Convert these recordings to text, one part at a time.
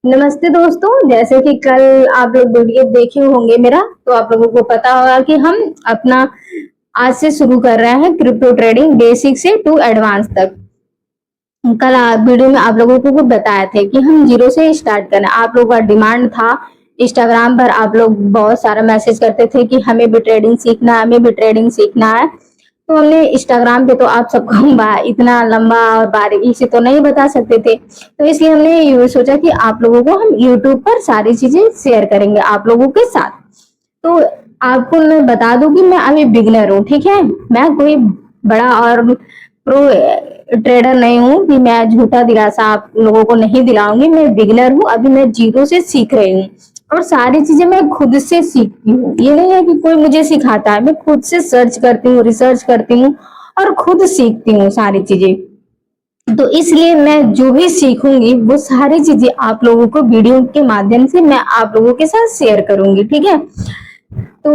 नमस्ते दोस्तों, जैसे कि कल आप लोग वीडियो देखे होंगे मेरा, तो आप लोगों को पता होगा कि हम अपना आज से शुरू कर रहे हैं क्रिप्टो ट्रेडिंग बेसिक से टू एडवांस तक। कल वीडियो में आप लोगों को बताए थे कि हम जीरो से स्टार्ट करें। आप लोगों का डिमांड था इंस्टाग्राम पर, आप लोग बहुत सारा मैसेज करते थे कि हमें भी ट्रेडिंग सीखना है, हमें भी ट्रेडिंग सीखना है। तो हमने इंस्टाग्राम पे तो आप सबको इतना लंबा और बारीकी से तो नहीं बता सकते थे, तो इसलिए हमने ये सोचा कि आप लोगों को हम यूट्यूब पर सारी चीजें शेयर करेंगे आप लोगों के साथ। तो आपको मैं बता दूं कि मैं अभी बिगनर हूँ, ठीक है। मैं कोई बड़ा और प्रो ट्रेडर नहीं हूँ कि मैं झूठा दिलासा आप लोगों को नहीं दिलाऊंगी। मैं बिगनर हूँ, अभी मैं जीरो से सीख रही हूँ और सारी चीजें मैं खुद से सीखती हूँ। ये नहीं है कि कोई मुझे सिखाता है, मैं खुद से सर्च करती हूँ, रिसर्च करती हूँ और खुद सीखती हूँ सारी चीजें। तो इसलिए मैं जो भी सीखूंगी वो सारी चीजें आप लोगों को वीडियो के माध्यम से मैं आप लोगों के साथ शेयर करूंगी, ठीक है। तो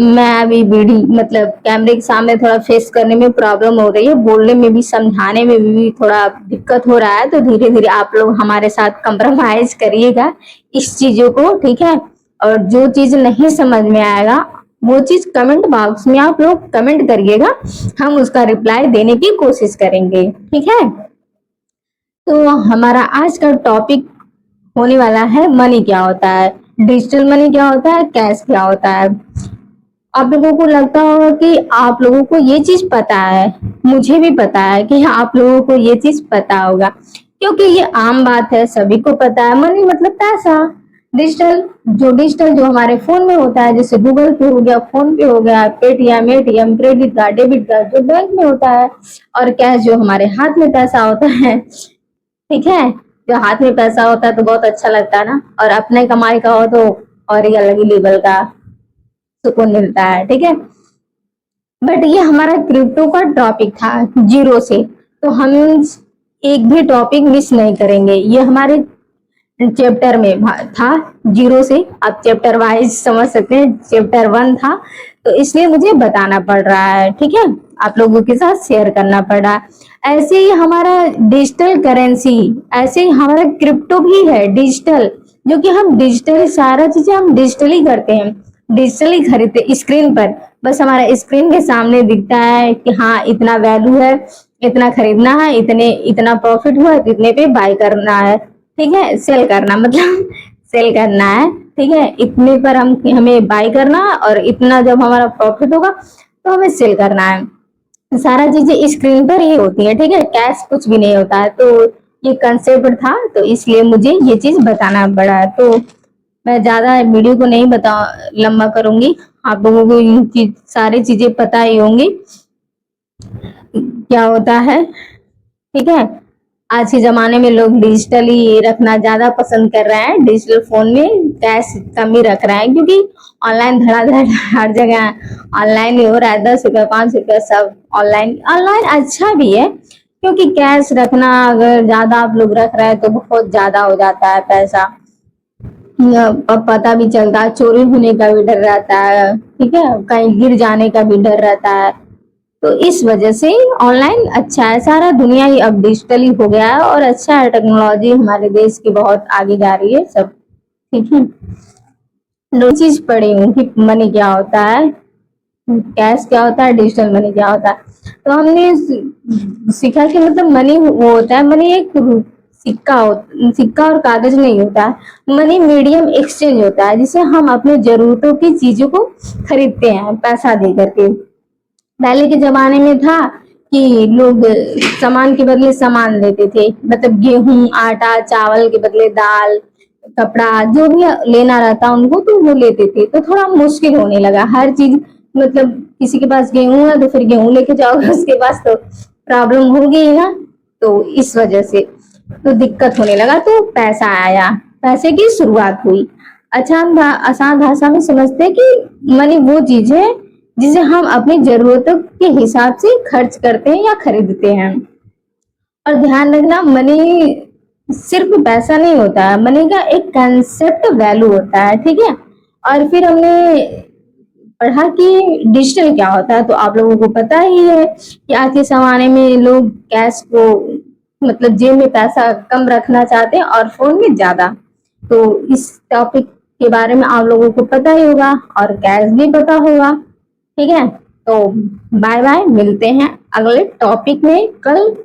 मैं अभी वीडियो मतलब कैमरे के सामने थोड़ा फेस करने में प्रॉब्लम हो रही है, बोलने में भी समझाने में भी थोड़ा दिक्कत हो रहा है, तो धीरे धीरे आप लोग हमारे साथ कंप्रोमाइज करिएगा इस चीजों को, ठीक है। और जो चीज नहीं समझ में आएगा वो चीज कमेंट बॉक्स में आप लोग कमेंट करिएगा, हम उसका रिप्लाई देने की कोशिश करेंगे, ठीक है। तो हमारा आज का टॉपिक होने वाला है मनी क्या होता है, डिजिटल मनी क्या होता है, कैश क्या होता है। आप लोगों को लगता होगा कि आप लोगों को ये चीज पता है, मुझे भी पता है कि आप लोगों को ये चीज पता होगा, क्योंकि ये आम बात है, सभी को पता है। मनी मतलब पैसा। डिजिटल जो हमारे फोन में होता है, जैसे गूगल पे हो गया, फोन पे हो गया, Paytm, ATM, credit card, debit card जो बैंक में होता है, और कैश जो हमारे हाथ में पैसा होता है, ठीक है। जो हाथ में पैसा होता है तो बहुत अच्छा लगता है ना, और अपने कमाई का हो तो और ही अलग ही लेवल का सुकून मिलता है, ठीक है। बट ये हमारा क्रिप्टो का टॉपिक था जीरो से, तो हम एक भी टॉपिक मिस नहीं करेंगे। ये हमारे चैप्टर में था जीरो से, आप चैप्टर वाइज समझ सकते हैं, चैप्टर 1 था, तो इसलिए मुझे बताना पड़ रहा है, ठीक है। आप लोगों के साथ शेयर करना पड़ रहा है। ऐसे ही हमारा डिजिटल करेंसी, ऐसे ही हमारा क्रिप्टो भी है डिजिटल, जो कि हम डिजिटली सारा चीजें हम डिजिटली करते हैं, डिजिटली खरीदते स्क्रीन पर। बस हमारा स्क्रीन के सामने दिखता है कि हाँ इतना वैल्यू है, इतना खरीदना है, इतने इतना प्रॉफिट हुआ, इतने पे बाय करना है, ठीक है। सेल करना मतलब सेल करना है, ठीक है। इतने पर हमें बाय करना, और इतना जब हमारा प्रॉफिट होगा तो हमें सेल करना है। सारा चीजें स्क्रीन पर ही होती है, ठीक है, कैश कुछ भी नहीं होता है। तो ये कंसेप्ट था, तो इसलिए मुझे ये चीज बताना पड़ा। तो मैं ज्यादा वीडियो को नहीं बता लंबा करूंगी, आप लोगों को सारी चीजें पता ही होंगी क्या होता है, ठीक है। आज के जमाने में लोग डिजिटली रखना ज्यादा पसंद कर रहे हैं, डिजिटल फोन में कैश कम ही रख रहे हैं, क्योंकि ऑनलाइन धड़ाधड़ हर जगह ऑनलाइन ही हो रहा है। 10 रुपया, 5 रुपया सब ऑनलाइन। ऑनलाइन अच्छा भी है, क्योंकि कैश रखना अगर ज्यादा आप लोग रख रहे हैं तो बहुत ज्यादा हो जाता है पैसा, पता भी चलता है, चोरी होने का भी डर रहता है, ठीक है, कहीं गिर जाने का भी डर रहता है। तो इस वजह से ऑनलाइन अच्छा है, सारा दुनिया ही अब डिजिटली हो गया है और अच्छा है, टेक्नोलॉजी हमारे देश की बहुत आगे जा रही है सब, ठीक है। दो चीज पढ़ी हूँ कि मनी क्या होता है, कैश क्या होता है, डिजिटल मनी क्या होता है। तो हमने सीखा कि मतलब मनी वो होता है, मनी एक सिक्का और कागज नहीं होता है। मनी मीडियम एक्सचेंज होता है, जिसे हम अपने जरूरतों की चीजों को खरीदते हैं पैसा दे करके। पहले के जमाने में था कि लोग सामान के बदले सामान लेते थे, मतलब गेहूं, आटा, चावल के बदले दाल, कपड़ा, जो भी लेना रहता उनको तो वो लेते थे। तो थोड़ा मुश्किल होने लगा हर चीज, मतलब किसी के पास गेहूं है तो फिर गेहूं लेके जाओगे, उसके पास तो प्रॉब्लम होगी ही ना। तो इस वजह से तो दिक्कत होने लगा, तो पैसा आया, पैसे की शुरुआत हुई। अच्छा, हम आसान भाषा में समझते हैं कि मनी वो चीज है जिसे हम अपनी जरूरतों के हिसाब से खर्च करते हैं या खरीदते हैं। और ध्यान रखना, मनी सिर्फ पैसा नहीं होता है, मनी का एक कंसेप्ट वैल्यू होता है, ठीक है। और फिर हमने पढ़ा कि डिजिटल क्या होता है, तो आप लोगों को पता ही है कि आज के जमाने में लोग कैश को मतलब जेब में पैसा कम रखना चाहते हैं और फोन में ज्यादा। तो इस टॉपिक के बारे में आप लोगों को पता ही होगा और कैश भी पता होगा। ठीक है, तो बाय बाय, मिलते हैं अगले टॉपिक में कल।